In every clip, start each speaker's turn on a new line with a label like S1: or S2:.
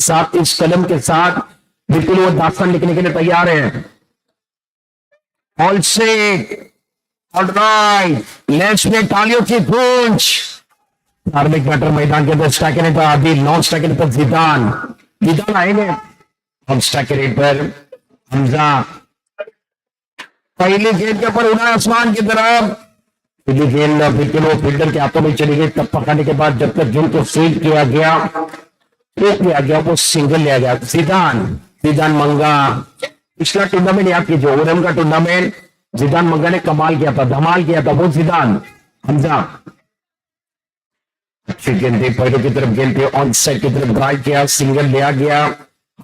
S1: साथ इस कलम के साथ बिल्कुल वो दास्तान लिखने के लिए तैयार है। ऑल सेट, ऑलराइट, लेट्स में तालियों की गूंज। धार्मिक बैटर मैदान के अंदर स्ट्राइकर पर आदिल, नॉन स्ट्राइकर पर जिदान। जिदान आएंगे हम स्ट्राइकर पर हमजा। पहली गेंद के ऊपर उड़ा आसमान की तरफ। पहली गेंद बिल्कुल वो फील्डर के हाथों में चली गई। तब पकड़ने के बाद जब तक जिनको फील्ड किया गया वो सिंगल लिया गया। जिदान मंगा। पिछला टूर्नामेंट याद कीजिए, ओरम का टूर्नामेंट जिदान मंगा ने कमाल किया था, धमाल किया था। वो जिदान हमजा अच्छी गेंद थी, पहले की तरफ गेंद थी, ऑन साइड की तरफ ड्राइव किया, सिंगल लिया गया।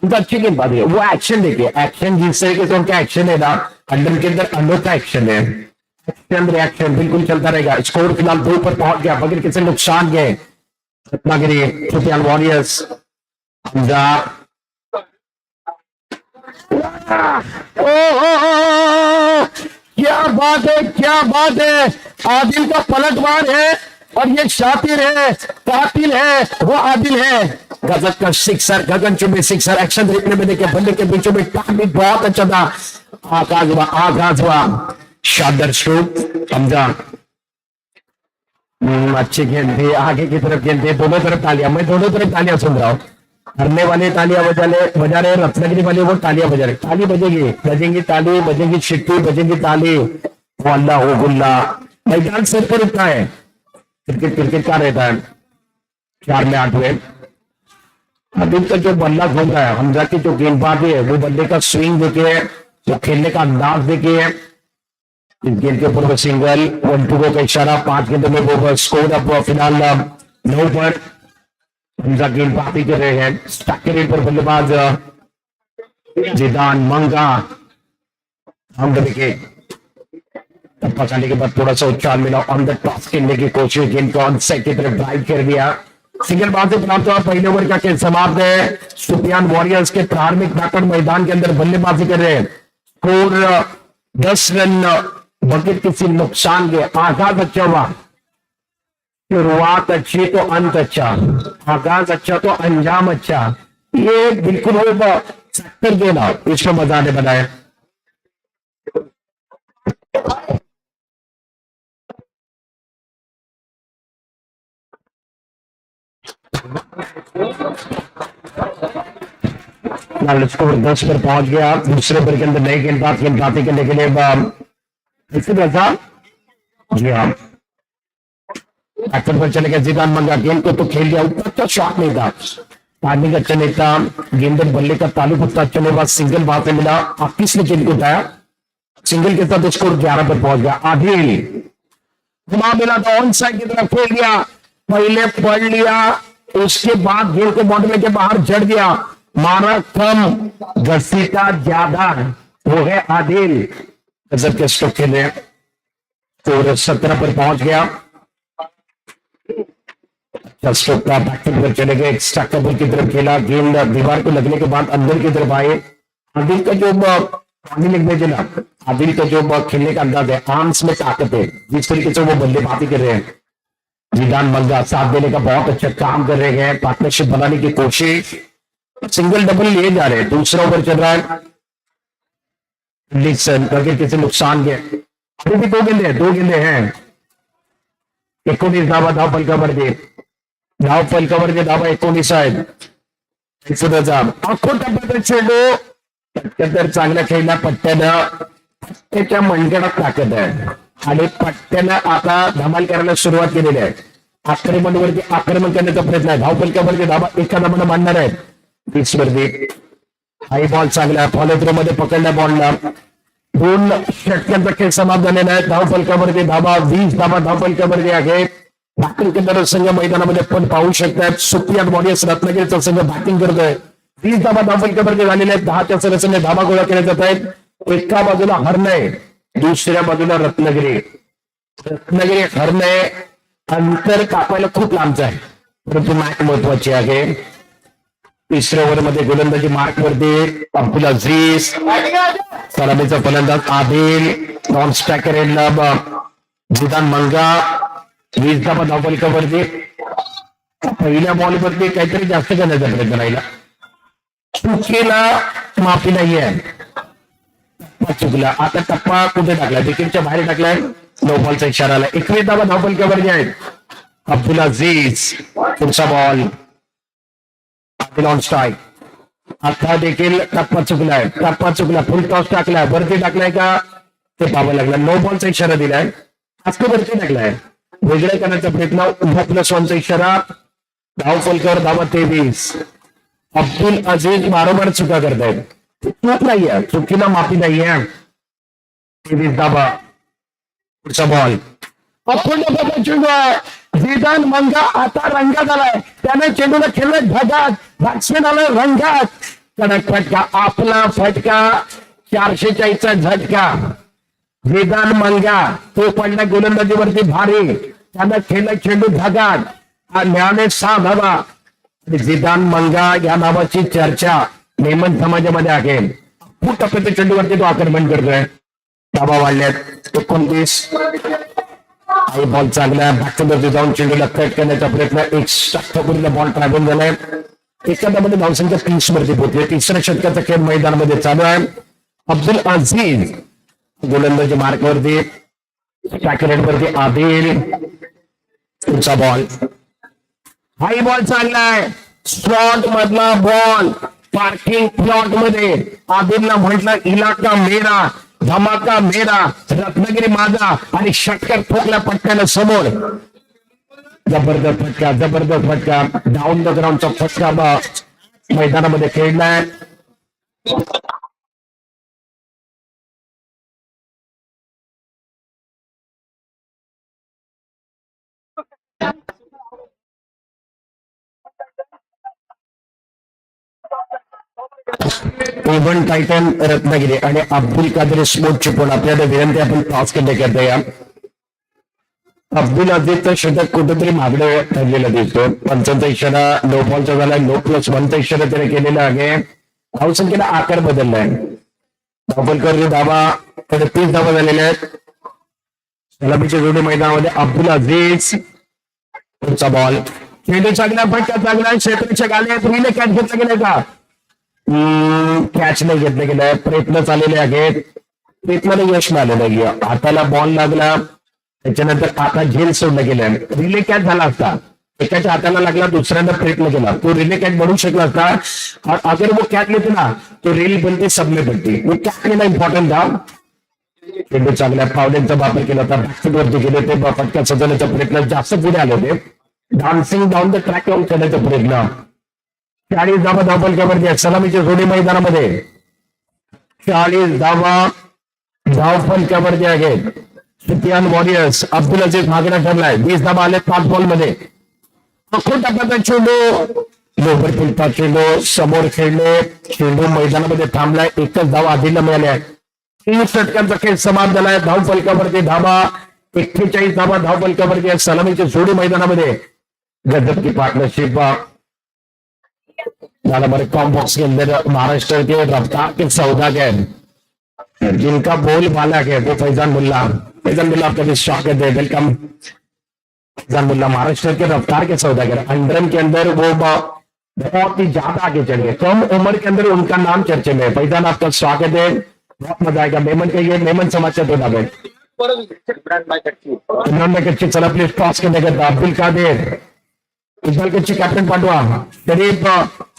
S1: उनका अच्छी गेंदबाजी है। वो एक्शन देखिए, एक्शन जिस तरीके से उनका एक्शन है ना, अंडर के अंदर अनोखा एक्शन है। एक्शन रिएक्शन बिल्कुल चलता रहेगा। स्कोर फिलहाल 2 पर पहुंच गया बगैर किसी नुकसान के। रत्नागिरी सुपियान वॉरियर्स हमजा। क्या बात है, क्या बात है। आदिल का पलटवार है और ये शातिर है, कातिल है, वो आदिल है। गजब का सिक्सर, गगनचुंबी सिक्सर। एक्शन देखने में देखिए, बल्ले के बीचों में टाइमिंग बहुत अच्छा था। आगाज हुआ शानदार स्ट्रोक हमजा। अच्छी गेंद थी, आगे की तरफ गेंद थी, दोनों तरफ तालियां। मैं दोनों तरफ तालियां सुन रहा हूँ। हरने वाले तालियां बजा रहे, रत्नागिरी वाले वो तालियां बजा रहे। ताली बजेगी, बजेंगी ताली, बजेंगी छिट्टी, बजेंगी ताली। वो अल्लाह हो गुल्ला। मैदान सिर पर उठता है। क्रिकेट का रहता है 4 में 8 में। अभी तक जो बल्ला घूम रहा है, हमजा की जो गेंदबाजी है, वो बल्ले का स्विंग देखिए, वो खेलने का अंदाज देखिए। इस गेंद के ऊपर वो सिंगल, 1-2 का इशारा। 5 गेंदों में वो स्कोर अब फिलहाल 9 पर। हमजा गेंदबाजी कर रहे हैं। स्ट्राइकर पर बल्लेबाज जिदान मंगा। हम विकेट पकड़ने के बाद थोड़ा सा उच्चार मिला, ऑन द टॉस खेलने की कोशिश, गेंद को ऑन साइड की तरफ ड्राइव कर दिया। सिंगल बात से बनाते हुए पहले ओवर का खेल समाप्त है। सुपियान वॉरियर्स के प्रारंभिक बैटर मैदान के अंदर बल्लेबाजी कर रहे हैं। स्कोर 10 रन बगैर किसी नुकसान के। आगाज अच्छा हुआ, शुरुआत अच्छी तो अंत अच्छा, आगाज अच्छा तो अंजाम अच्छा। ये बिल्कुल वो सेक्टर देना इसमें मजा ने बनाया। स्कोर 10 पर पहुंच गया। दूसरे ओवर के अंदर नई गेंदबाजी करने के लिए जी हाँ एक्टर पर चले गए। जिदान मंगा गेंद को तो खेल दिया, उतना अच्छा शॉट नहीं था, टाइमिंग अच्छा नहीं था। गेंद बल्ले का ताल्लुक उतना अच्छा नहीं हुआ। सिंगल वहां से मिला, आकिस ने गेंद को उठाया, सिंगल के साथ स्कोर 11 पर पहुंच गया। आदिल घुमा मिला तो ऑन साइड की तरफ खेल दिया, पहले पढ़ लिया, उसके बाद गेंद को बाउंड्री के बाहर जड़ दिया। मारा कम घसीटा ज्यादा, वो है आदिल। गजब के स्ट्रोक खेले और 17 पर पहुंच गया। अच्छा स्ट्रोक का बैटिंग पर चले गए, एक्स्ट्रा कवर की तरफ खेला, गेंद दीवार को लगने के बाद अंदर की तरफ आए। आदिल का जो आदिल का जो खेलने का अंदाज है, आर्म्स में ताकत है, जिस तरीके से वो बल्लेबाजी कर रहे हैं। जिदान मंगा साथ देने का बहुत अच्छा काम कर रहे हैं, पार्टनरशिप बनाने की कोशिश, सिंगल डबल लिए जा रहे हैं। दूसरा ओवर चल रहा है, किसी नुकसान के अभी भी 2 गेंदे हैं। 19 धावा, धाव फल कवर दे, धावा 19 आहेत। आखो टप्प्यात चेंडू चांगला खेळला, पट्ट्याच्या मनगडात ताकद आहे आणि पट्ट्यानं आता धमाल करायला सुरुवात केलेली आहे। आक्रमण करण्याचा प्रयत्न आहे। धाव फलकावरती धावा एका धावानं मानणार आहेत। 20 वरती हाई बॉल चांगला, फॉलो थ्रो मध्ये पकडल्या बॉलला 2 षटकांचा खेळ समाप्त झालेला आहे। धाव फलकावरती धावा 20 धावा धाव फलकावरती आहे। बॅटिंग करणारा संघ मैदानामध्ये पण पाहू शकतात। सुपियान वॉरियर्स रत्नागिरीचा संघ बॅटिंग करतोय। 20 धावा धाव फलकावरती झालेल्या आहेत। 10च्या सरासरीने धावा गोळा केल्या जात आहेत। एका बाजूला हरणे, दुसऱ्या बाजूला रत्नागिरी हरणे, अंतर कापायला खूप लांबचं आहे, परंतु मॅच महत्वाची आहे। तिसऱ्या ओव्हर मध्ये गोलंदाजी मार्क वरती अब्दुल अजीज, सलामीचा फलंदाज आदिल, नॉन स्ट्रायकर जिदान मंगा। 20 धावा धावफलकावरती पहिल्या बॉलवरती काहीतरी जास्त करण्याचा प्रयत्न राहिला। चुकीला माफी नाहीये. टप्पा चुकला. आता टप्पा कुठे टाकलाय? विकेटच्या बाहेर टाकलाय. नो बॉलचा इशारा आला. 21 धावा धावफलकावरती आहेत. अब्दुल अजीज पुढचा बॉल. Adil on strike. आता देखील टप्पा चुकलाय. टप्पा चुकला. फुल टॉस टाकलाय. वरती टाकलाय का ते पाहावं लागलं. नो बॉलचा इशारा दिलाय. आज तो वरती टाकलाय. वेगळं करण्याचा प्रयत्न. उभा +1चा इशारा. धावफलकावर धावा 23. अब्दुल अजीज वारंवार चुका करतायत. चूक नाहीये. चुकीला माफी नाहीये. 23 धावा. पुढचा बॉल. अखंड चेंडू. जिदान मंगा आता रंगात आलाय. त्याने चेंडूला खेळलं ढगात. बॅट्समॅन आलाय रंगात. कडक फटका. आपला फटका. 440चा झटका. जिदान मंगा तो पडला गोलंदाजीवरती भारी. त्यानं खेळलं चेंडू ढगात. न्याने 6 धावा. जिदान मंगा या नावाची चर्चा मेमन समाजामध्ये आहे. खूप टप्प्याच्या चेंडूवरती तो आक्रमण करतोय. धावा वाढल्यात 29. आई बॉल चांगला. बॅटवरती जाऊन चेंडूला कट करण्याचा प्रयत्न. एक षटकापूर्वीला बॉल ट्रॅव्हल झालाय. एखाद्यामध्ये धावसंख्या 30 वरती पोहोचली. तिसऱ्या षटकाचा खेळ मैदानामध्ये चालू आहे. अब्दुल अजीज गोलंदाजी मार्कवरती. वरती आदिल. पुढचा बॉल. हाई बॉल चाललाय. स्लॉट मधला बॉल. पार्किंग प्लॉट मध्ये. आदिलला म्हटलं इलाका मेरा धमाका मेरा. रत्नागिरी माझा. आणि षटकार ठोकल्या पटक्यानं समोर. जबरदस्त फटका. जबरदस्त फटका. डाऊन द ग्राउंडचा फटका मैदानामध्ये खेळलाय. एवन टायटन रत्नागिरी आणि अब्दुल कादर स्पोर्ट चिपळूण आपल्याला विनंती आपण टॉस करता या. अब्दुल अजीजचं षटक कुठेतरी मागणं ठरलेलं दिसतो. 5चा इशारा नो बॉलचा झालाय. नो +1चा इशारा त्याने केलेला आहे. धावसंख्येला आकार बदललाय. धावफलकावरती धावा 30 धावा झालेल्या आहेत. सलामीच्या जोडी मैदानामध्ये अब्दुल अजीज. पुढचा बॉल. चेंडू चांगला. फटका चांगला. क्षेत्राच्या गाल्यात रिले कॅच घेतला गेलाय का? कॅच नाही घेतलं गेलाय. प्रयत्न चाललेले आहेत. प्रयत्नाला यश मिळालं नाही. हाताला बॉल लागला. त्याच्यानंतर आता झेल सोडलं गेलं. रिले कॅच झाला असता. एकाच्या हाताला लागला. दुसऱ्यांदा प्रयत्न केला. तो रिले कॅच बनवू शकला असता. अगर वो कॅच लेते ना तो रेल बनते सबने बनते. वो कॅच लेना इम्पॉर्टंट था. चेंडू चांगल्या पावड्यांचा वापर केला होता. बॅकफुटवरती गेले ते फटका सजवण्याचा प्रयत्न. जास्त पुढे आले होते. डान्सिंग डाऊन द ट्रॅक लावून करण्याचा प्रयत्न. 40 धावा धावफलकावरती. सलामीच्या जोडी मैदानामध्ये 40 धावा धावफलकावरती आहेत. सुफियान वॉरियर्स. अब्दुल अजीज मागणा ठरलाय. 20 धावा आले 5 बॉल मध्ये. अखोट टप्प्याचा चेंडू. लोवर फुलता चेंडू समोर खेळले. चेंडू मैदानामध्ये थांबलाय. एकच धावा आधीला मिळाल्या. 30 षटकांचा खेळ समाप्त झालाय. धावफलकावरती धावा 41 धावा धावफलकावरती. सलामीच्या जोडी मैदानामध्ये गजब की पार्टनरशिप बॉक्स के अंदर महाराष्ट्र के रफ्तार के सौदागर जिनका बोल बाला है वो फैजान मुल्ला. फैजान मुल्ला आपका भी स्वागत है. वेलकम फैजान मुल्ला. महाराष्ट्र के रफ्तार के सौदागर. अंडरम के अंदर वो बहुत ही ज्यादा आगे चल गए. कम उम्र के अंदर उनका नाम चर्चे में. फैजान आपका स्वागत है. बहुत मजा आएगा. मेमन का ये मेमन समाचार तो ना इमरान भाई कच्ची. चला प्लीज टॉस करने का. अब्दुल कादिर. इक्बाल कच्ची. कॅप्टन पाठवा. शरीफ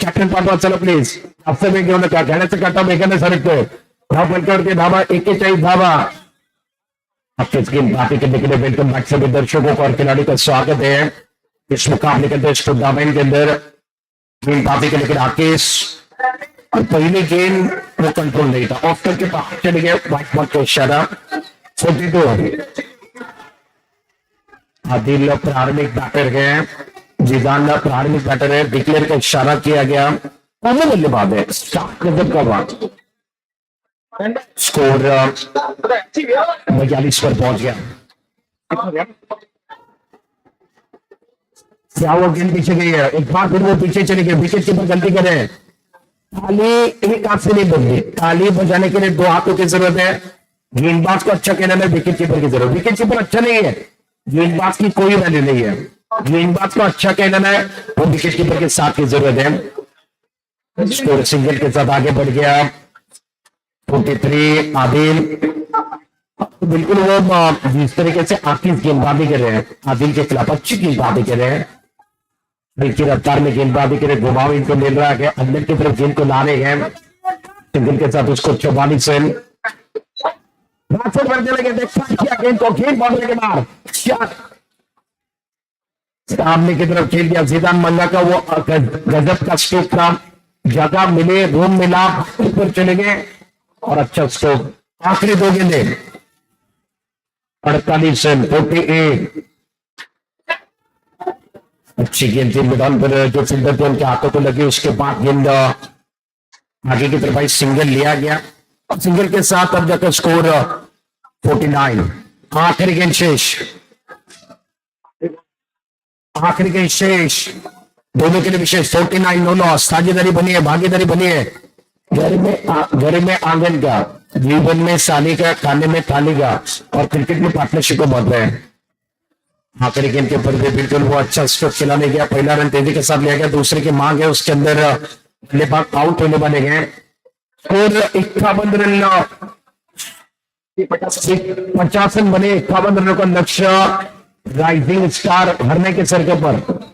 S1: कॅप्टन पाठवा. चला प्लीज. जास्त वेळ घेऊ नका. खेळाचा काटा वेगाने सरकतोय. धावफलकावरती धावा 41 धावा. आपके गेम बातें करने के लिए वेलकम बैक सभी दर्शकों को और खिलाड़ी का स्वागत है इस मुकाबले के अंदर. इस टूर्नामेंट के अंदर गेम बातें करने के लिए राकेश. और पहले गेम वो कंट्रोल नहीं था. ऑफ करके बाहर चले गए. व्हाइट बॉल को इशारा. 42. आदिल प्रारंभिक बैटर है. जिदान प्रारंभिक बैटर है. डिक्लेयर का इशारा किया गया. बल्लेबाज है. गजब का बात. स्कोर 42 पर पहुंच गया. क्या वो गेंद पीछे गई है? एक बार फिर वो पीछे चले गए. विकेट कीपर गलती करे. ताली एक हाथ से नहीं बजती. ताली बजाने के लिए 2 हाथों की जरूरत है. गेंदबाज को अच्छा कहना है. विकेट कीपर की जरूरत. विकेट कीपर अच्छा नहीं है. गेंदबाज की कोई वैल्यू नहीं है. गेंदबाज को अच्छा कहना है. वो विकेट कीपर के साथ की जरूरत है. स्कोर सिंगल के साथ आगे बढ़ गया 43 आदिल। बिल्कुल वो जिस तरीके से आकिब गेंदबाजी कर रहे हैं आदिल के खिलाफ अच्छी गेंदबाजी कर रहे हैं, बल्कि रफ्तार में गेंदबाजी के लिए घुमाव इनको मिल रहा है, अंदर की तरफ गेंद को ला रहे हैं सिंगल के साथ उसको 44 रन बढ़ने लगे। गेंद को गेंद बढ़ने के बाद सामने की तरफ खेल दिया जिदान मंगा का वो गजब का स्ट्रोक था, जगह मिले रूम मिला ऊपर चले गए और अच्छा स्ट्रोक। आखिरी दो गेंदे 48 रन 48। अच्छी गेंद थी मैदान पर जो फील्डर थे उनके हाथों को लगी, उसके बाद गेंद आगे की तरफ भाई सिंगल लिया गया और सिंगल के साथ अब जाकर स्कोर 49। आखिरी गेंद शेष, आखिरी गेंद शेष दोनों के लिए विशेष 49 नो लॉस। साझेदारी बनी है, भागीदारी बनी है, घर में आंगन का, जीवन में साली का, खाने में थाली का और क्रिकेट में पार्टनरशिप को बढ़ रहे हैं। आखिरी गेंद के ऊपर बिल्कुल वो अच्छा स्ट्रोक खिलाने गया, पहला रन तेजी के साथ लिया गया, दूसरे की मांग है उसके अंदर बल्लेबाज आउट होने वाले गए। स्कोर 51 रन 50 रन बने, 51 रनों का लक्ष्य राइजिंग स्टार हरने के सर्कल पर।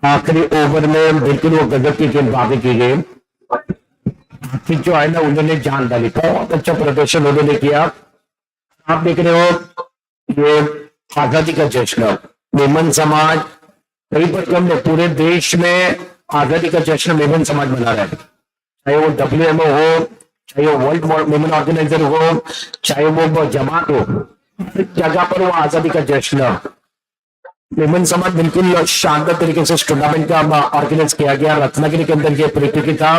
S1: आखिरी ओवर में बिल्कुल वो गजब की गेंदबाजी की गई, जो है ना उन्होंने जान डाली, बहुत अच्छा प्रदर्शन उन्होंने किया। आप देख रहे हो ये आजादी का जश्न मेमन समाज कई प्रकम में पूरे देश में आजादी का जश्न मेमन समाज मना रहा है, चाहे वो WMO हो, चाहे वो वर्ल्ड मेमन ऑर्गेनाइजर हो, चाहे वो जमात हो, जगह पर वो आजादी का जश्न मेमन समाज बिल्कुल शानदार तरीके से इस टूर्नामेंट का ऑर्गेनाइज किया गया। रत्नागिरी के अंदर ये प्रतियोगिता,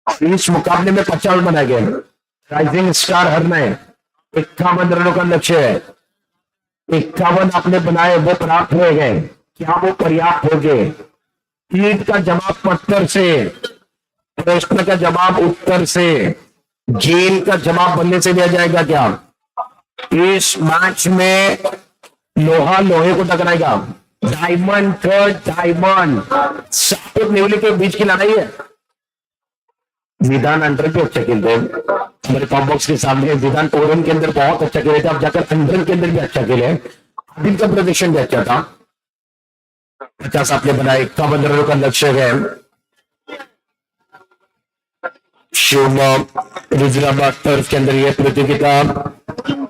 S1: इस मुकाबले में 50 रन बनाए गए, राइजिंग स्टार हरना है, 51 रनों का लक्ष्य है, 51 आपने बनाए वो प्राप्त हो गए, क्या वो पर्याप्त हो गए? ईद का जवाब पत्थर से, प्रश्न का जवाब उत्तर से, जेल का जवाब बनने से दिया जाएगा क्या? इस मैच में लोहा लोहे को टकराएगा, डायमंड थर्ड डायमंड, सात नेवली के बीच की लड़ाई है। जिदान अंडर भी अच्छा खेलते हैं, हमारे कॉम बॉक्स के सामने जिदान ओरन के अंदर बहुत अच्छा खेले थे, अब जाकर अंडर के अंदर भी अच्छा खेले, दिल का प्रदर्शन भी अच्छा था। 50 आपने बनाए, 51 रनों का लक्ष्य है। रिजराबाद टर्फ के अंदर यह प्रतियोगिता,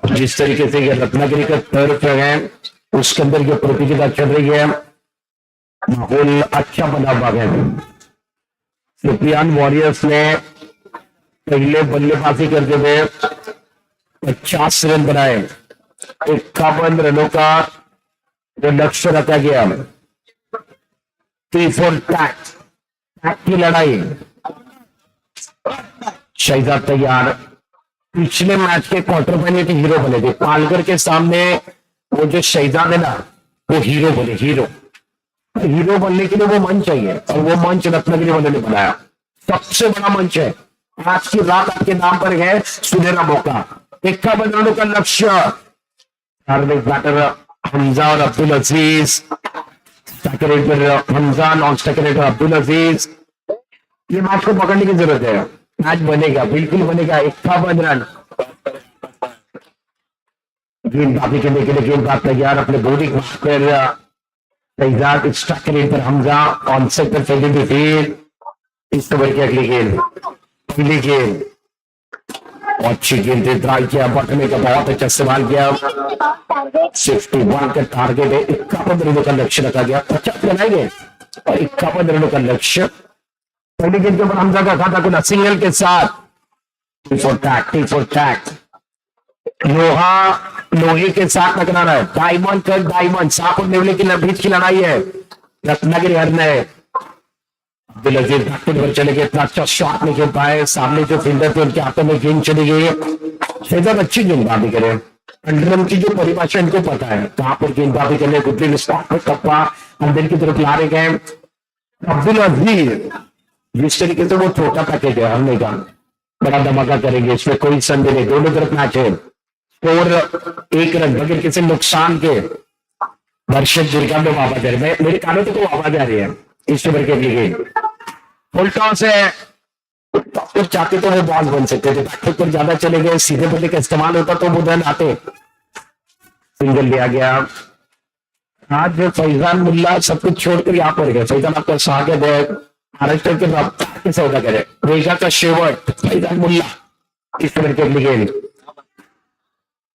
S1: जिस तरीके से यह रत्नागिरी का टर्फ है उसके अंदर यह प्रतियोगिता चल रही है, माहौल अच्छा बना हुआ है। सुफियान वॉरियर्स ने पहले बल्लेबाजी करते हुए 50 रन बनाए, 51 रनों का जो लक्ष्य रखा गया। 3-4 टैक की लड़ाई, शहजाद तैयार पिछले मैच के क्वार्टर फाइनल के हीरो बने थे, पालघर के सामने वो जो शहजाद है ना वो हीरो बने, हीरो बनने के लिए वो मंच चाहिए और वो मंच रत्नागिरी वालों ने बनाया, सबसे बड़ा मंच है। आज की रात आपके नाम पर है सुनहरा मौका। 51 रनों का लक्ष्य, बैटर हमजा और अब्दुल अजीज, हमजा नॉन स्टेकर अब्दुल अजीज, ये मैच को पकड़ने की जरूरत है, मैच बनेगा, बिल्कुल बनेगा। 51 रन, गेंदबाजी करने के लिए गेंदबाज तैयार, अपने बॉडी को शहजाद पर हमजा ऑन सेट पर फील्डिंग फील्ड। इस ओवर की अगली गेंद, पहली गेंद अच्छी गेंद ट्राई किया, बटने का बहुत अच्छा इस्तेमाल किया, 61 का टारगेट है, 51 रनों का लक्ष्य रखा गया, 50 बनाएंगे और 51 रनों का लक्ष्य। पहली गेंद के ऊपर हमजा का खाता खुला सिंगल के साथ, टी फॉर टैक, लोहा लोहे के साथ टकराना है, डायमंड कर डायमंड, सांप और नेवले की बीच की लड़ाई है, रत्नागिरी हरना है। अब्दुल अजीज पर चले गए, इतना अच्छा शॉट नहीं खेल पाए, सामने जो फील्डर थे उनके हाथों में गेंद चली गई। शहजाद अच्छी गेंदबाजी करे, अंडरम की जो परिभाषा इनको पता है, कहां पर गेंदबाजी करने, गुटली में स्पॉट पर कप्पा अंदर की तरफ ला रहे गए। अब्दुल अजीज जिस तरीके से वो छोटा पैकेज है हमने का, बड़ा धमाका करेंगे, इसमें कोई संदेह नहीं, दोनों तरफ मैच है। और 1 रन बगैर किसी नुकसान के दर्शक दीर्घा में आवाज आ रही है, मेरे कानों तक तो आवाज आ रही है इस ओवर के लिए। फुल टॉस है, तो चाहते तो वो बॉल बन सकते थे, बैकफुट पर ज्यादा चले गए, सीधे बल्ले का इस्तेमाल होता तो वो रन आते। सिंगल लिया गया। आज फैजान मुल्ला सब कुछ छोड़कर यहाँ पर गए। फैजान आपका स्वागत है महाराष्ट्र के रफ्तार के सौदा करे रेजा का शेवट फैजान मुल्ला इस ओवर के लिए।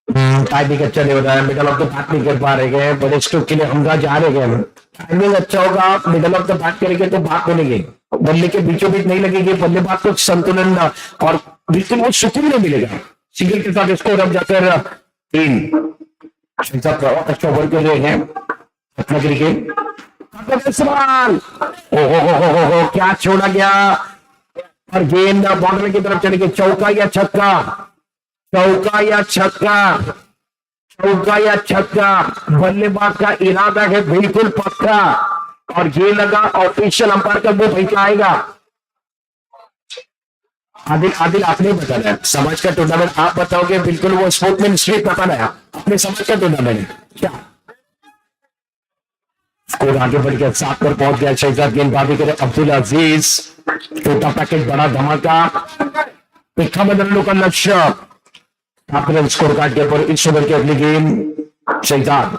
S1: टाइमिंग अच्छा नहीं हो रहा है, मिडल ऑफ द बैट नहीं कर पा रहे हैं, बड़े स्ट्रोक के लिए हमजा जा रहे हैं। टाइमिंग अच्छा होगा, मिडल ऑफ द बैट करेंगे तो बात बनेगी, बल्ले के बीचों बीच नहीं लगेगी, बल्लेबाज को संतुलन और बिल्कुल वो सुकून नहीं मिलेगा। सिंगल के साथ स्कोर अब जाकर 3। अच्छा ओवर कर रहे हैं अपना क्रिकेट सवाल। हो क्या छोड़ा गया और गेंद बॉर्डर की तरफ चले गई। चौका या छक्का, चौका या छक्का, चौका या छक्का, बल्लेबाज का इरादा है बिल्कुल पक्का और ये लगा ऑफिशियल अंपायर का वो फैसला आएगा। आदिल आदिल आपने बताना है समझ का टूर्नामेंट, आप बताओगे बिल्कुल वो स्पोर्ट्समैन स्ट्रीट बताना है अपने समझ का टूर्नामेंट क्या। स्कोर आगे बढ़ गया, 7 पर पहुंच गया। शहजाद गेंदबाजी करे अब्दुल अजीज, छोटा पैकेट बड़ा धमाका, 51 रनों का लक्ष्य। आपने स्कोर कार्ड के ऊपर इस ओवर की अगली गेम शहजाद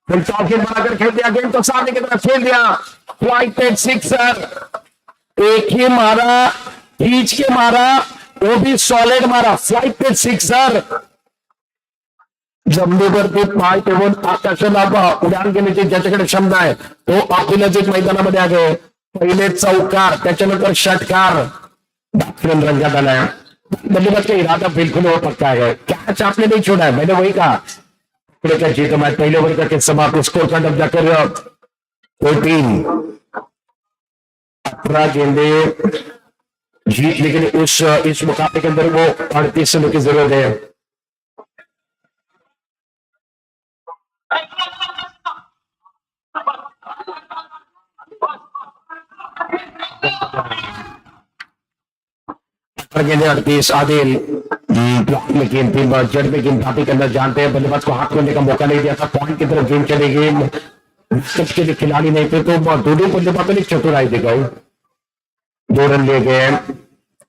S1: फिर टॉप गेंद बनाकर खेल दिया, गेंद तो सामने की तरफ खेल दिया, फ्लाइट पे सिक्सर, एक ही मारा, खींच के मारा, वो भी सॉलिड मारा, फ्लाइट पे सिक्सर। जमनीवरती पाय ठेवून आकाशाला उडान घेण्याची ज्याच्याकडे क्षमता आहे तो अब्दुल अजीज मैदानामध्ये आले। पहिले चौकार, त्याच्यानंतर षटकार, बॅट्समॅन रंगात आलाय। बल्लेबाज का इरादा बिल्कुल वो पक्का है, कैच आपने नहीं छोड़ा है, मैंने वही कहा। क्या जीतो मैच पहले ओवर का किस समाप्त, स्कोर कार्ड अब जाकर 14। 18 गेंदे जीत, लेकिन इस मुकाबले के अंदर वो 38 रनों की जरूरत है। गेंदे 38। आदिल ब्लॉक में गेंद थी, जड़ में गेंद काफी के अंदर जानते हैं, बल्लेबाज को हाथ करने का मौका नहीं दिया था, पॉइंट की तरफ गेंद चलेगी। विकेट के लिए खिलाड़ी नहीं थे तो दोनों बल्लेबाजों ने चतुराई दिखाई, 2 रन ले गए।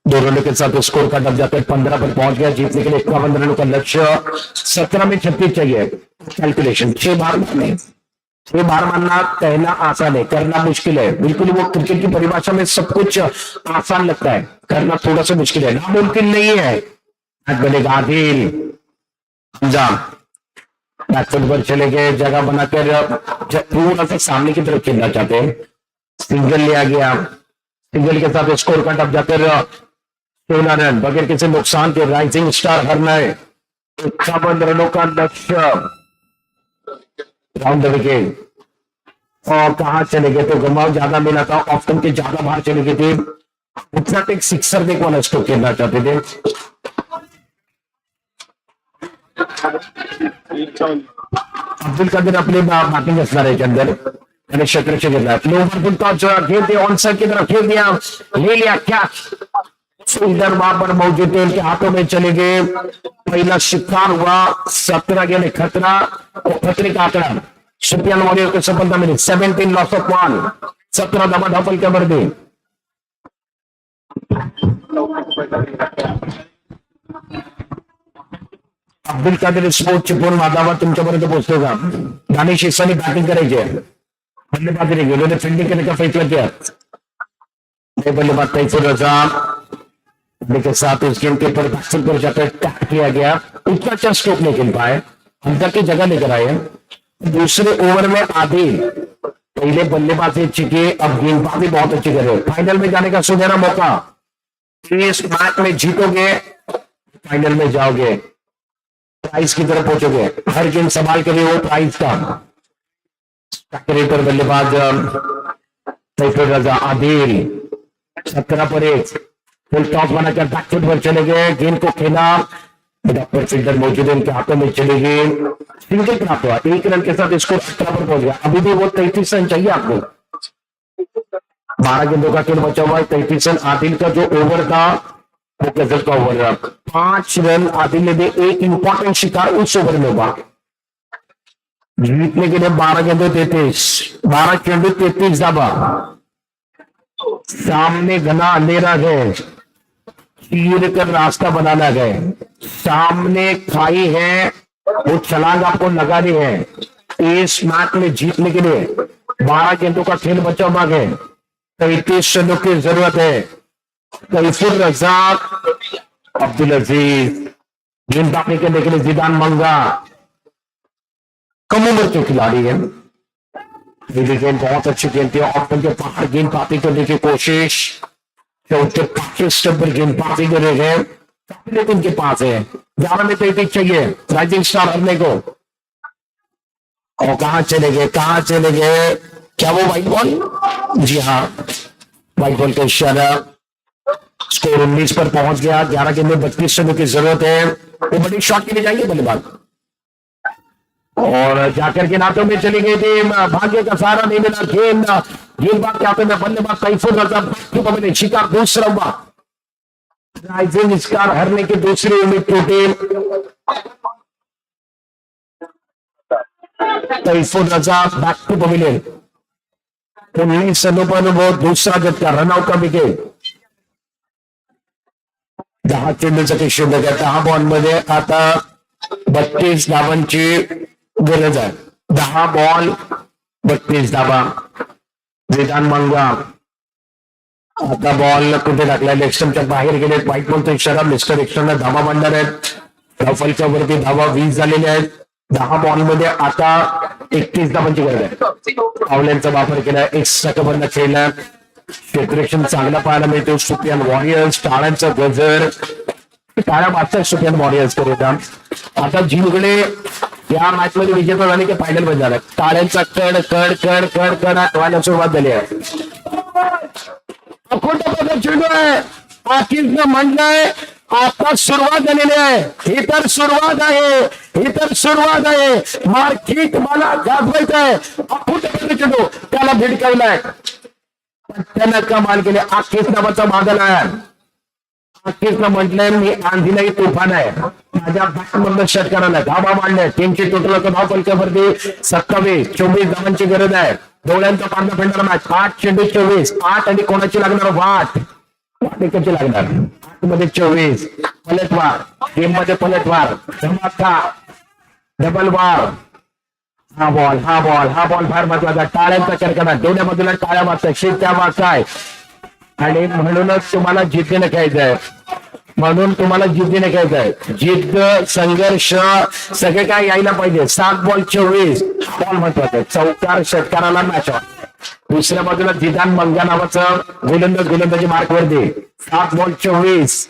S1: 2 रनों के साथ स्कोर का डब जाकर 15 पर पहुंच गया, जीतने के लिए 51 रनों का लक्ष्य। 17 में 36 चाहिए, कैलकुलेशन 6 बार मारने, 6 बार मारना कहना आसान है, करना मुश्किल है। बिल्कुल वो क्रिकेट की परिभाषा में सब कुछ आसान लगता है, करना थोड़ा सा मुश्किल है, नामुमकिन नहीं है। बनेगा आदिल, बैकफुट पर चले गए, जगह बनाकर थोड़ा सा सामने की तरफ खेलना चाहते हैं। सिंगल लिया गया, सिंगल के साथ स्कोर का टप जाकर 16 रन बगैर किसी नुकसान के। राइजिंग स्टार हरनाए 51 रनों का लक्ष्य, राउंड द विकेट। और कहां चले गए तो घुमाव ज्यादा मिला था, ऑप्शन के ज्यादा बाहर चले गए थे, उतना एक सिक्सर देखो वाला स्ट्रोक खेलना चाहते थे। अब्दुल कादिर अपने बैटिंग असला के अंदर क्षेत्र से खेल रहा है, ऑन साइड की तरफ खेल दिया, ले लिया कैच। इधर वहां पर मौजूद थे, उनके हाथों में चले गए, पहला शिकार हुआ। 17 गेंद खतरा और खतरे का आंकड़ा, सुपियान वॉरियर को सफलता मिली। 17 लॉस ऑफ 1, 17 दबा धपल के वर्दी। अब्दुल कादिर स्पोर्ट चिपळूण माधावा तुमच्यापर्यंत पोहोचतो का? दानिश इसानी बॅटिंग करायची आहे, बल्लेबाजी नहीं, उन्होंने फील्डिंग करने का फैसला किया। बल्लेबाज तैफुर रजा के साथ उस गेंद के ऊपर बैट्समैन पर जाकर टैप किया गया, उतना अच्छा स्ट्रोक नहीं खेल पाए, अंदर की जगह लेकर आए। दूसरे ओवर में आदिल पहले बल्लेबाजी अच्छी की, अब गेंदबाजी बहुत अच्छी करे, फाइनल में जाने का सुनहरा मौका। इस मैच में जीतोगे फाइनल में जाओगे, प्राइज की तरफ पहुंचोगे, हर गेंद संभाल के लिए वो प्राइज का। पर बल्लेबाज तैफुर रजा, आदिल 17 पर 1, फुल टॉस बनाकर बैकफुट पर चले गए, गेंद को खेला, डॉक्टर फील्डर मौजूद है, उनके हाथों में चली गई, सिंगल प्राप्त हुआ, 1 रन के साथ स्कोर 18 पर पहुंच गया। अभी भी वो 33 रन चाहिए आपको, 12 गेंदों का खेल बचा हुआ है, 33 रन। आदिल का जो ओवर था वो गजल का ओवर रहा, 5 रन आदिल ने दे, एक इंपॉर्टेंट शिकार उस ओवर में हुआ। जीतने के लिए 12 गेंदों 33, 12 चेंडू 33 धावा। सामने घना अंधेरा है, चीर कर रास्ता बनाना है। सामने खाई है, वो छलांग आपको लगानी है। इस मैच में जीतने के लिए 12 गेंदों का खेल बचा हुआ है। 33 रनों की जरूरत है। कैफुर रजाक, अब्दुल अजीज, गेंदबाजी करने के लिए जिदान मंगा। कम उम्र के खिलाड़ी है, गेंद बहुत अच्छी गेंद थी। ऑप्शन के बाहर गेंदबाजी करने की कोशिश, चौथे 25 नंबर गेंदबाजी कर रहे हैं, काबिलियत उनके पास है। 11 में 33 चाहिए राइजिंग स्टार हरने को। और कहां चले गए, कहां चले गए? क्या वो व्हाइट बॉल? जी हाँ, व्हाइट बॉल का इशारा। स्कोर 19 पर पहुंच गया। 11 गेंद में 32 रनों की जरूरत है। वो बड़ी शॉट के लिए जाएंगे बल्लेबाज, और जाकर के नातों में चली गई थी। भाग्य का सहारा नहीं मिला। गेंदबाज के हाथों में बल्लेबाज कैफुर रजाक शिकार दूसरा हुआ। राइजिंग स्टार हरने की दूसरी उम्मीद टूटी। कैफुर रजाक बैक टू पवेलियन। 19 रनों पर वो दूसरा झटका, रनआउट का विकेट। 10 चेंडूसाठी शोधक आहे। 10 बॉल मध्ये आता 32 धावांची गरज आहे। 10 बॉल 32 धावा। विधान मंगा आता बॉल कुठे टाकलाय? लेक्स्टमच्या बाहेर गेले। व्हाईट बॉलचा इशारा, मिस्टर एक्स्ट्राला धावा मांडणार आहेत। रफलच्या वरती धावा 20 झालेल्या आहेत। 10 बॉल मध्ये आता 31 धावांची गरज आहे। पावल्यांचा वापर केला, एक्स्ट्रा कव्हरला खेळला। क्षेत्ररक्षण चांगला पाहायला मिळतो। सुपियान वॉरियर्स, टाळ्यांचा गजर, टाळ्या वाजतात सुपियान वॉरियर्स करिता। आता जिंकणे या मॅच मध्ये विजेता झाले की फायनल मध्ये झाला। टाळ्यांचा कड कड कड कड कड व्हायला सुरुवात झाली आहे। अखोटा चेंडू आहे, आकिबनं म्हणलंय आता सुरुवात झालेली आहे। ही तर सुरुवात आहे, ही तर सुरुवात आहे। मार्किट मला गाजवायचं आहे। अखोटा चेंडू त्याला भिडकावलाय, त्यानं कमाल केले। आकिफ नावाचा बादल आहे। आकिफनं म्हटलंय मी आंधीलाही तुफान आहे, माझ्या बॅटमधलं षटकाराला धावा मांडल्या। टीमची टोटल धाव फलकावरती 27, 24 धावांची गरज आहे। डोळ्यांचा पांढरा फेडणारा मॅच। 8 चेंडू 24, 8 आणि कोणाची लागणार? वाट कशी लागणार? 8 मध्ये 24, पलटवार, गेम मध्ये पलटवार, धमाका, डबल वार। हा बॉल फार महत्वाचा। टाळ्यांचा कडकडाट, दोन्ही बाजूला टाळ्या वाजताय, शिट्ट्या वाजताय। आणि म्हणूनच तुम्हाला जिद्दीने खेळायचंय, म्हणून तुम्हाला जिद्दीने खेळायचंय। जिद्द, संघर्ष सगळे काय यायला पाहिजे। 7 बॉल 24 बॉल महत्वाचा। चौकार षटकाराला मॅच ऑन। दुसऱ्या बाजूला जिदान मंगा नावाचं गोलंदाजी मार्क वरती। 7 बॉल 24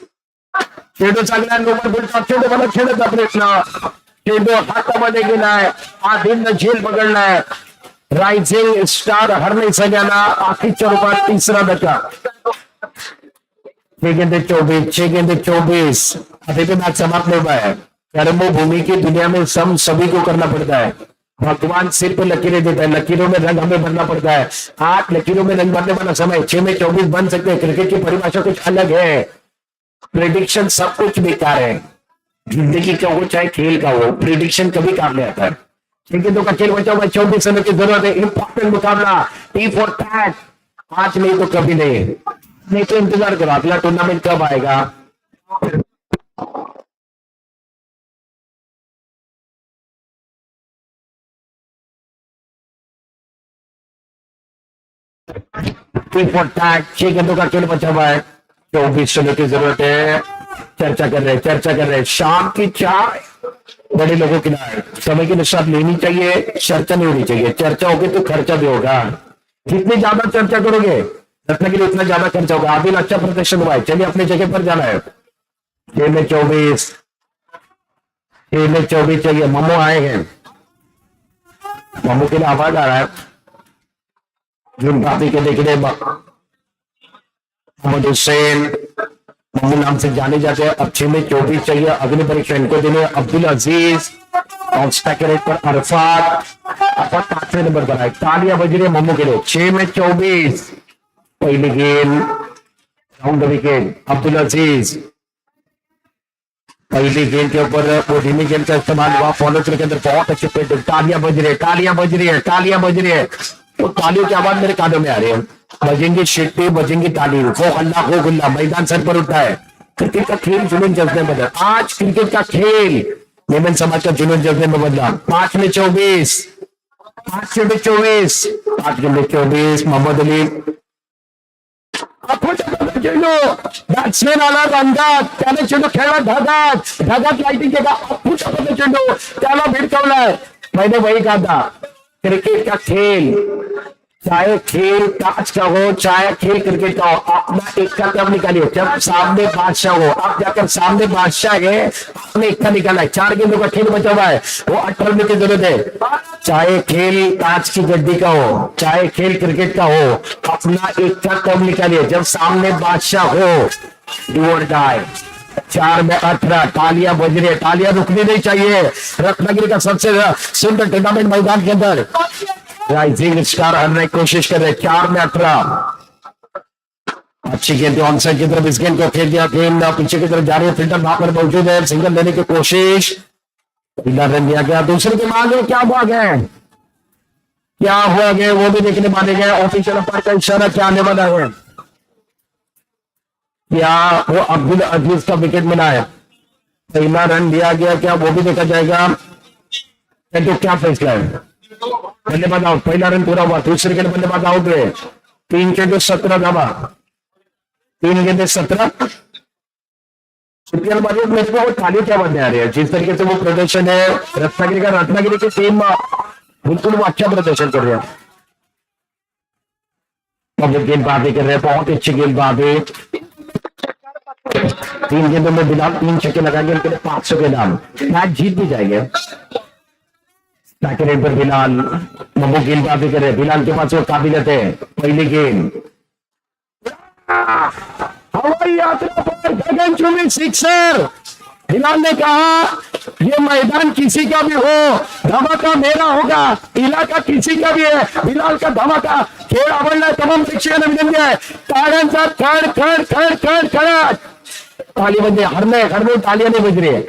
S1: चेंडू चांगला नंबर बोलतो। चेंडू मला खेळायचा प्रयत्न, चेंडू हातामध्ये गेलाय, आधीनं झेल पकडलाय। रायझिंग स्टार हरणे सगळ्यांना आखीच्या रूपात तिसरा धक्का। 6 गेंदे 24, 6 गेंदे 24। अभी भी मैच समाप्त नहीं हुआ है। कर्मभूमि की दुनिया में सभी को करना पड़ता है। भगवान सिर पे लकीरें देता है, लकीरों में रंग हमें भरना पड़ता है। 8 लकीरों में रंग भरने वाला समय, 6 में 24 बन सकते हैं। क्रिकेट की परिभाषा कुछ अलग है। प्रेडिक्शन सब कुछ बेकार है। जिंदगी का हो चाहे खेल का हो, प्रेडिक्शन कभी काम नहीं आता है। लेकिन तो खेल बचा हुआ 24 रनों की जरूरत है। इंपॉर्टेंट मुकाबला, टी फॉर टैग, आज नहीं तो कभी नहीं तो इंतजार करो अगला टूर्नामेंट कब आएगा। टी फॉर टैग, 6 गेंदों का खेल बचा हुआ है। 24 रनों की जरूरत है। चर्चा कर रहे हैं। शाम की चाय बड़े लोगों के लिए समय के अनुसार लेनी चाहिए, चर्चा नहीं होनी चाहिए। चर्चा होगी तो खर्चा भी होगा। जितनी ज्यादा चर्चा करोगे रखने के लिए उतना ज्यादा खर्चा होगा। अभी अच्छा प्रदर्शन हुआ है, चलिए अपनी जगह पर जाना है। 6 में 24 चाहिए। ममो आए हैं, ममो के लिए आवाज आ रहा है। जुन पापी के देखने मोहम्मद हुसैन ममू नाम से जाने जाते हैं। अब 6 में 24 चाहिए। अग्नि परीक्षा इनको देने। अब्दुल अजीज पर अरफात 5वें नंबर पर आए। तालियां बज रही है ममू के लिए। 6 में 24 पहली गेंद, राउंड विकेट। अब्दुल अजीज पहली गेंद के ऊपर वो धीमी गेंद का इस्तेमाल हुआ, फॉलो थ्रू के अंदर बहुत अच्छे पेट, तालियां बज रही है, तालियां बज रही है, तालियां बज रही है। वो तालियों की आवाज मेरे कानों में आ रही है। बजेंगी शिट्टी, बजेंगी ताली, खो हल्ला खो गुल्ला, मैदान सर पर उठा है। क्रिकेट का खेल जुनून जज्बे में बदला। आज क्रिकेट का खेल मेमन समाज का जुनून जज्बे में बदला। 5 में 24, 5 में 24 मोहम्मद अली बॅट्समॅन आला रंगात, त्याने चेंडू खेळला ढगात, ढगात लाइटिंग केला, अप्पूचा चेंडू त्याला भिडकवलाय। मैंने वही कहा था, क्रिकेट का खेल चाहे खेल काच का हो, चाहे खेल क्रिकेट का हो, अपना एक का तब निकालिए जब सामने बादशाह हो। अब जाकर सामने बादशाह है, आपने एक का निकाला है। 4 गेंदों का खेल बचा हुआ है, वो 8 रन की जरूरत है। चाहे खेल कांच की गड्डी का हो, चाहे खेल क्रिकेट का हो, अपना एक का तब निकालिए जब सामने बादशाह हो। डू और डाई। 4 में 18, तालियां बज रही है, तालियां रुकनी नहीं चाहिए। रत्नागिरी का सबसे सुंदर टूर्नामेंट मैदान के अंदर राइजिंग स्टार हरने की कोशिश कर रहे। 4 में 18, अच्छी गेंद ऑन साइड की तरफ, इस गेंद को खेल दिया, गेंद पीछे की तरफ जा रही है, फील्डर वहां पर मौजूद है, सिंगल लेने की कोशिश, रन दिया गया। दूसरे के मांग क्या हुआ गया, क्या हुआ गया वो भी देखने माने गए। ऑफिशियल अंपायर का इशारा क्या आने वाला है, क्या वो अब्दुल अजीज का विकेट मिला है, पहला रन दिया गया क्या वो भी देखा जाएगा। तो क्या फैसला है, बल्लेबाज आउट, पहला रन पूरा हुआ, दूसरे के बल्लेबाज आउट हुए। 3 के 17 धावा, 3 गेंदे 17। मेरे को वो थाली क्या बनने आ रही है, जिस तरीके से वो प्रदर्शन है रत्नागिरी की टीम बिल्कुल वो अच्छा प्रदर्शन कर रहे हैं। गेंदबाजी कर रहे हैं, बहुत अच्छी गेंदबाजी। 3 गेंदों में बिलाल 3 छक्के लगाएंगे, उनके लिए 500 के नाम, मैच जीत भी जाएंगे। पर बिलाल मबू गेंदबाजी कर रहे, बिलाल के पास वो काबिलियत है। पहली गेंद हवाई यात्रा पर गगनचुंबी सिक्सर। बिलाल ने कहा ये मैदान किसी का भी हो, धमाका मेरा होगा, इलाका किसी का भी है। बिलाल का धमाका खेळ आवडला, तमाम प्रेक्षकांना विनंती आहे टाळ्यांचा खड ताली बजे, हरने तालियां नहीं बज रही है।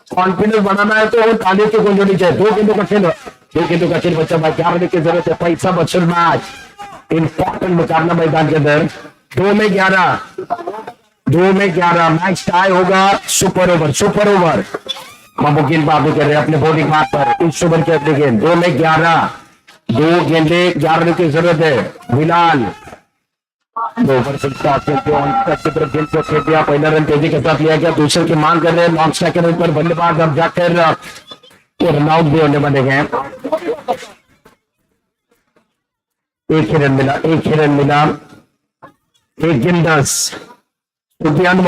S1: कॉन्फिडेंस बनाना है तो वो तालियों की गुंजनी चाहिए। 2 गेंदों का खेल बच्चा भाई, क्या होने की जरूरत है, पैसा बचल मैच, इंपॉर्टेंट मुकाबला मैदान के अंदर। 2 में 11 मैच टाई होगा। सुपर ओवर बाबू गेंदबाजी कर रहे हैं अपने बॉलिंग मार्क पर। इस ओवर के अपने गेंद 2 में 11, 2 गेंदे 11 रन की जरूरत है। बिलाल 2 ओवर से गेंद को खेल दिया, पहला रन तेजी के साथ लिया गया। दूसरे की मांग कर रहे हैं, नॉन स्ट्राइकर पर बल्लेबाज अब जाकर रन आउट भी होने बने गए। एक ही रन मिला, 1 गेंद 10। सुफियान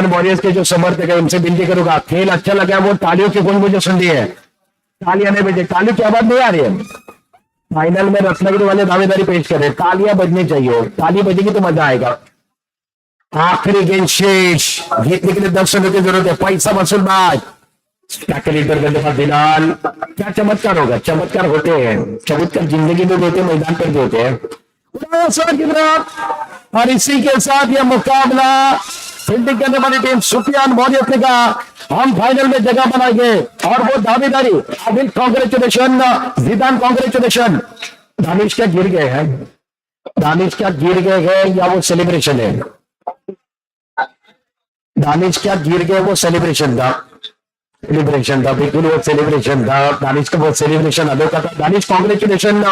S1: वॉरियर्स के जो समर्थक है उनसे विनती करूंगा, खेल अच्छा लगा, वो तालियों की गूंज मुझे सुन रही है, तालियां नहीं बजे, ताली की आवाज नहीं आ रही है। फाइनल में रत्नागिरी वाले दावेदारी पेश कर रहे, तालियां बजनी चाहिए, ताली बजेगी तो मजा आएगा। आखिरी गेंद शेष, जीतने के लिए 10 रनों की जरूरत है, पैसा वसूल मैच। बिलाल, क्या चमत्कार होगा, चमत्कार होते हैं, चमत्कार जिंदगी में होते हैं, मैदान पर भी होते हैं। और इसी के साथ यह मुकाबला फील्डिंग करने वाली टीम सुफियान वॉरियर्स ने कहा हम फाइनल में जगह बनाएंगे, और वो दावेदारी। अबिल कांग्रेचुलेशन, जिदान कांग्रेचुलेशन। दानिश क्या गिर गए हैं या वो सेलिब्रेशन है? दानिश क्या गिर गए, वो सेलिब्रेशन था बिल्कुल, वो सेलिब्रेशन था। दानिश का वो सेलिब्रेशन अनोखा था। Danish congratulation,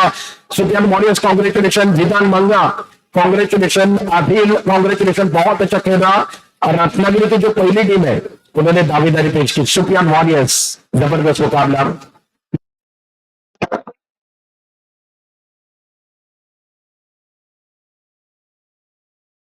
S1: Sufiyan warriors congratulation, Zidan मंगा कांग्रेचुलेशन, अभिल कांग्रेचुलेशन, बहुत अच्छा खेला। और रत्नागिरी की जो पहली टीम है उन्होंने दावेदारी पेश की, सुफियान वॉरियर्स, जबरदस्त मुकाबला।